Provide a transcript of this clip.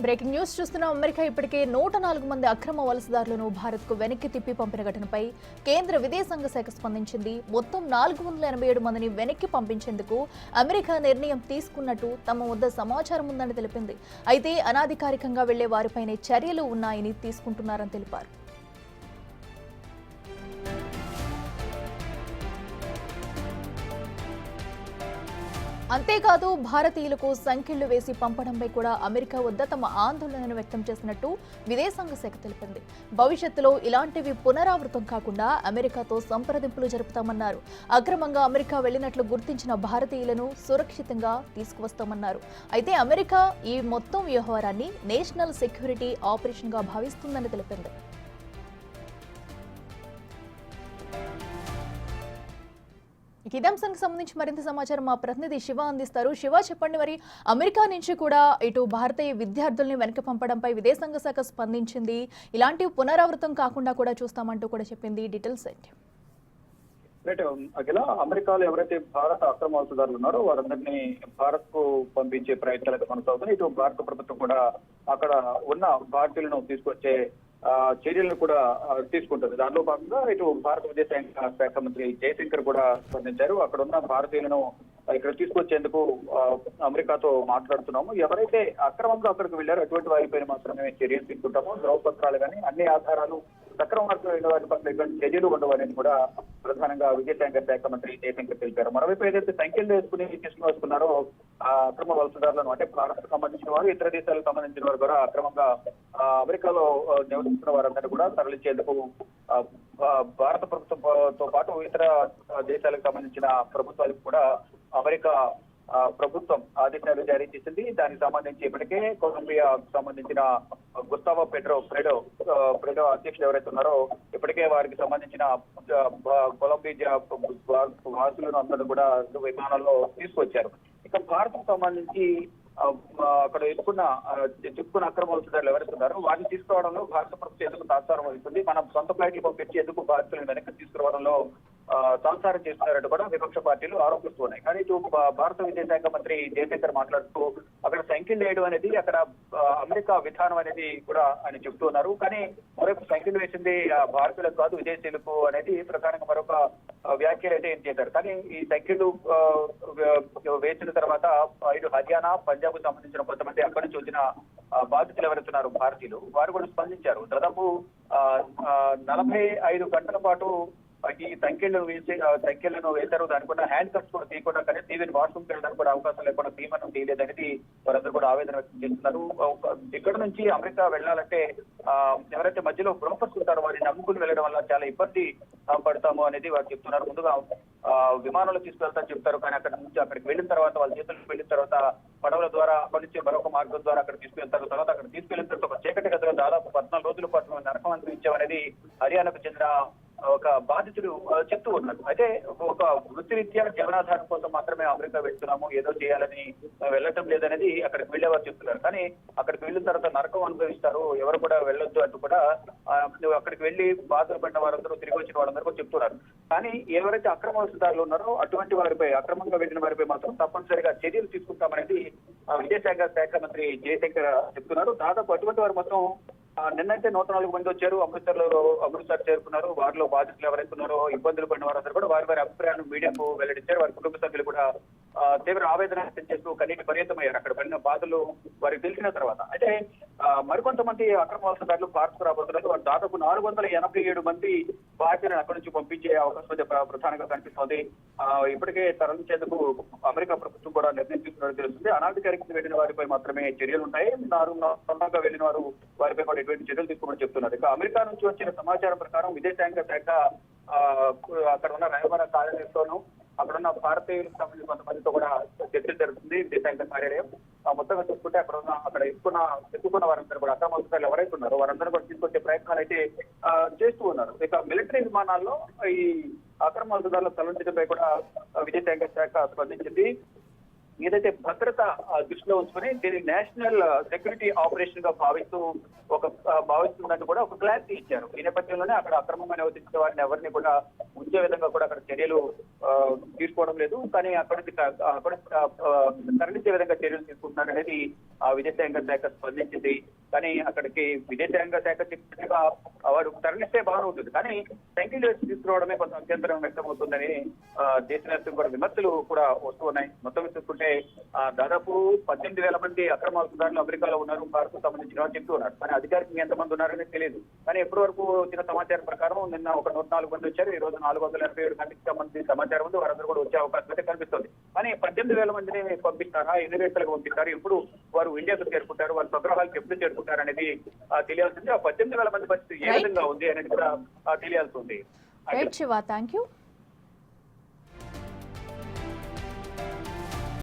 Breaking news చూస్తున్నాం. America ఇప్పటికే 104 మంది అక్రమ వలసదారులను భారత్కు వెనక్కి తిప్పి పంపిన ఘటనపై కేంద్ర విదేశాంగ శాఖ స్పందించింది. మొత్తం 487 మందిని వెనక్కి పంపించేందుకు అమెరికా నిర్ణయం తీసుకున్నట్టు తమ వద్ద సమాచారం ఉందని తెలిపింది. అయితే అనాధికారికంగా వెళ్లే వారిపైనే చర్యలు ఉన్నాయని తీసుకుంటున్నారని తెలిపారు. అంతేకాదు భారతీయులకు సంఖ్యలు వేసి పంపడంపై కూడా అమెరికా వద్ద తమ ఆందోళనను వ్యక్తం చేసినట్టు విదేశాంగ శాఖ తెలిపింది. భవిష్యత్తులో ఇలాంటివి పునరావృతం కాకుండా అమెరికాతో సంప్రదింపులు జరుపుతామన్నారు. అక్రమంగా అమెరికా వెళ్లినట్లు గుర్తించిన భారతీయులను సురక్షితంగా తీసుకువస్తామన్నారు. అయితే అమెరికా ఈ మొత్తం వ్యవహారాన్ని నేషనల్ సెక్యూరిటీ ఆపరేషన్ గా భావిస్తుందని తెలిపింది. ఇదే అంశానికి సంబంధించి మరింత సమాచారం మా ప్రతినిధి శివ అందిస్తారు. శివ, చెప్పండి, మరి అమెరికా నుంచి కూడా ఇటు భారతీయ విద్యార్థుల్ని వెనక్కి పంపడంపై విదేశాంగ శాఖ స్పందించింది. ఇలాంటివి పునరావృతం కాకుండా కూడా చూస్తామంటూ కూడా చెప్పింది. డీటెయిల్స్ ఏంటి? అఖిల, అమెరికాలో ఎవరైతే భారత అక్రమ వలసదారులు ఉన్నారో వారందరినీ భారత్ కు పంపించే ప్రయత్నాలు కొనసాగుతున్నాయి. ఇటు భారత ప్రభుత్వం కూడా అక్కడ ఉన్న భారతీయులను తీసుకొచ్చే చర్యలను కూడా తీసుకుంటుంది. దానిలో భాగంగా ఇటు భారత విదేశాంగ శాఖ మంత్రి జయశంకర్ కూడా స్పందించారు. అక్కడ ఉన్న భారతీయులను ఇక్కడ తీసుకొచ్చేందుకు అమెరికాతో మాట్లాడుతున్నాము. ఎవరైతే అక్రమంగా అక్కడికి వెళ్లారో అటువంటి వారిపైన మాత్రమే చర్యలు తీసుకుంటాము. ధ్రువపత్రాలు కానీ అన్ని ఆధారాలు సక్రమ మార్గంలో వారి పట్ల ఎటువంటి చర్యలు ఉండవని కూడా ప్రధానంగా విదేశాంగ శాఖ మంత్రి జయశంకర్ తెలిపారు. మరోవైపు ఏదైతే సంఖ్యలు వేసుకుని తీసుకుని వస్తున్నారో అక్రమ వలసదారులను, అంటే భారత్కు సంబంధించిన వారు, ఇతర దేశాలకు సంబంధించిన వారు కూడా అక్రమంగా అమెరికాలో నివసిస్తున్న వారందరూ కూడా తరలించేందుకు భారత ప్రభుత్వంతో పాటు ఇతర దేశాలకు సంబంధించిన ప్రభుత్వాలకు కూడా అమెరికా ప్రభుత్వం ఆదేశాలు జారీ చేసింది. దానికి సంబంధించి ఇప్పటికే కొలంబియాకు సంబంధించిన గుస్తావో ప్రెడో అధ్యక్షులు ఎవరైతే ఉన్నారో ఇప్పటికే వారికి సంబంధించిన కొలంబియా వాసులను అందరూ కూడా విమానాల్లో తీసుకొచ్చారు. ఇక భారత్కు సంబంధించి అక్కడ చిక్కుకున్న అక్రమ వలసదారులు ఎవరైతే ఉన్నారో వారిని తీసుకురావడంలో భారత ప్రభుత్వం ఎందుకు తాత్సారం వహిస్తుంది, మనం సొంత ఫ్లైట్లు పంపించి ఎందుకు భారతీయులను వెనక్కి తీసుకురావడంలో తాత్సారం చేస్తున్నారంటూ కూడా విపక్ష పార్టీలు ఆరోపిస్తున్నాయి. కానీ ఇటు భారత విదేశాంగ మంత్రి జయశంకర్ మాట్లాడుతూ అక్కడ సంఖ్యలు వేయడం అనేది అక్కడ అమెరికా విధానం అనేది కూడా ఆయన చెప్తూ ఉన్నారు. కానీ మరొక సంఖ్యలు వేసింది భారతీయులకు కాదు విదేశీయులకు అనేది ప్రధానంగా మరొక వ్యాఖ్యలు అయితే ఏం చేశారు. కానీ ఈ సంఖ్యలు వేసిన తర్వాత ఇటు హర్యానా, పంజాబ్ కు సంబంధించిన కొంతమంది అక్కడి నుంచి వచ్చిన బాధితులు ఎవరుతున్నారు భారతీయులు, వారు కూడా స్పందించారు. దాదాపు 45 గంటల పాటు ఈ సంఖ్యలను వేశారు. దానికున్న హ్యాండ్ కప్స్ కూడా తీయకుండా, కానీ టీవీని వాష్రూమ్ వెళ్ళడానికి కూడా అవకాశం లేకుండా తీయమని తీయలేదనేది వారందరూ కూడా ఆవేదన వ్యక్తం చేస్తున్నారు. ఇక్కడ నుంచి అమెరికా వెళ్లాలంటే ఎవరైతే మధ్యలో బ్రోకర్స్ ఉంటారో వారిని నమ్ముకుని వెళ్ళడం వల్ల చాలా ఇబ్బంది పడతాము అనేది వారు చెప్తున్నారు. ముందుగా విమానంలో తీసుకెళ్తారని చెప్తారు, కానీ అక్కడికి వెళ్ళిన తర్వాత వాళ్ళ చేతులకు వెళ్ళిన తర్వాత పడవల ద్వారా అక్కడి నుంచి మరొక మార్గం ద్వారా అక్కడ తీసుకెళ్తారు. తర్వాత అక్కడ తీసుకెళ్లిన తర్వాత ఒక చీకటి గదిలో దాదాపు 14 రోజుల పాటు నరకం అనిపించామనేది హర్యానాకు చెందిన ఒక బాధితుడు చెప్తూ ఉన్నారు. అయితే ఒక వృత్తిరీత్యా జీవనాధారం కోసం మాత్రమే అమెరికా వెళ్తున్నాము, ఏదో చేయాలని వెళ్ళటం లేదనేది అక్కడికి వెళ్ళేవారు చెప్తున్నారు. కానీ అక్కడికి వెళ్ళిన తర్వాత నరకం అనుభవిస్తారు, ఎవరు కూడా వెళ్ళొద్దు అంటూ కూడా అక్కడికి వెళ్లి బాధలు పడిన వారందరూ తిరిగి వచ్చిన వాళ్ళందరూ కూడా చెప్తున్నారు. కానీ ఎవరైతే అక్రమ వలసదారులు ఉన్నారో అటువంటి వారిపై, అక్రమంగా వెళ్ళిన వారిపై మాత్రం తప్పనిసరిగా చర్యలు తీసుకుంటామనేది విదేశాంగ శాఖ మంత్రి జయశంకర్ చెప్తున్నారు. దాదాపు అటువంటి వారు మొత్తం నిన్నైతే 104 మంది వచ్చారు. అమృత్సర్ చేరుకున్నారు. వారిలో బాధితులు ఎవరైతే ఉన్నారో ఇబ్బందులు పడిన వారందరూ కూడా వారి అభిప్రాయాన్ని మీడియాకు వెల్లడించారు. వారి కుటుంబ సభ్యులు కూడా తీవ్ర ఆవేదన వ్యక్తం చేస్తూ కన్నీటి పర్యంతమయ్యారు అక్కడ పడిన బాధలు వారికి తెలిసిన తర్వాత. అయితే మరికొంతమంది అక్రమ వలసదారులు భారత్కు రాబోతున్నారు. వారు దాదాపు 487 మంది భారతీయులను అక్కడి నుంచి పంపించే అవకాశం ప్రధానంగా కనిపిస్తోంది. ఇప్పటికే తరలించేందుకు అమెరికా ప్రభుత్వం కూడా నిర్ణయం తీసుకున్నట్టు తెలుస్తుంది. అనాధికారికంగా వెళ్లిన వారిపై మాత్రమే చర్యలు ఉంటాయి. నార్మల్గా వెళ్లిన వారిపై కూడా ఎటువంటి చర్యలు తీసుకోమని చెప్తున్నారు. ఇక అమెరికా నుంచి వచ్చిన సమాచారం ప్రకారం విదేశాంగ శాఖ అక్కడ ఉన్న రాయబార కార్యాలయంలోనూ అక్కడున్న భారతీయులకు సంబంధించిన కొంతమందితో కూడా చర్చలు జరుగుతుంది విదేశాంగ కార్యాలయం. మొత్తంగా చూసుకుంటే అక్కడ ఎత్తుకున్న వారందరూ కూడా అక్రమ వలసదారులు ఎవరైతే ఉన్నారో వారందరూ కూడా తీసుకొచ్చే ప్రయత్నాలు అయితే చేస్తూ ఉన్నారు. ఇక మిలిటరీ విమానాల్లో ఈ అక్రమ వలసదారుల తరలించడంపై కూడా విదేశాంగ శాఖ స్పందించింది. ఏదైతే భద్రత దృష్టిలో ఉంచుకొని దీన్ని నేషనల్ సెక్యూరిటీ ఆపరేషన్ గా భావిస్తుందని కూడా ఒక క్లారిటీ ఇచ్చారు. ఈ నేపథ్యంలోనే అక్కడ అక్రమంగా నివసించిన వారిని ఎవరిని కూడా ఉంచే విధంగా కూడా అక్కడ చర్యలు తీసుకోవడం లేదు. కానీ అక్కడ తరలించే విధంగా చర్యలు తీసుకుంటున్నారు అనేది విదేశాంగ శాఖ స్పందించింది. కానీ అక్కడికి విదేశాంగ శాఖ చెప్పినట్టుగా వాడు తరలిస్తే బాగానే ఉంటుంది, కానీ సంఖ్యలు తీసుకురావడమే కొంత అభ్యంతరం వ్యక్తమవుతుందని దేశవ్యాప్తంగా కూడా విమర్శలు కూడా వస్తూ ఉన్నాయి. మొత్తం చూసుకుంటే దాదాపు 18,000 మంది అక్రమ వలసదారులు అమెరికాలో ఉన్నారు, భారత్ సంబంధించిన వాళ్ళు చెప్తూ ఉన్నారు. కానీ అధికారికంగా ఎంతమంది ఉన్నారని తెలియదు. కానీ ఎప్పటి వరకు వచ్చిన సమాచారం ప్రకారం నిన్న ఒక 104 మంది వచ్చారు, ఈ రోజు 487 మందికి సంబంధించి సమాచారం ఉంది. వారందరూ కూడా వచ్చే అవకాశం అయితే కనిపిస్తుంది. కానీ 18,000 మందిని పంపిస్తారా, ఎన్ని దేశాలకు పంపిస్తారు, ఎప్పుడు వారు ఇండియాకు చేరుకుంటారు, వారి స్వగృహాలకు ఎప్పుడు చేరుకుంటారు అనేది తెలియాల్సింది. ఆ 18,000 మంది పరిస్థితి ఏ విధంగా ఉంది అనేది కూడా తెలియాల్సి ఉంది. Shiva, thank you.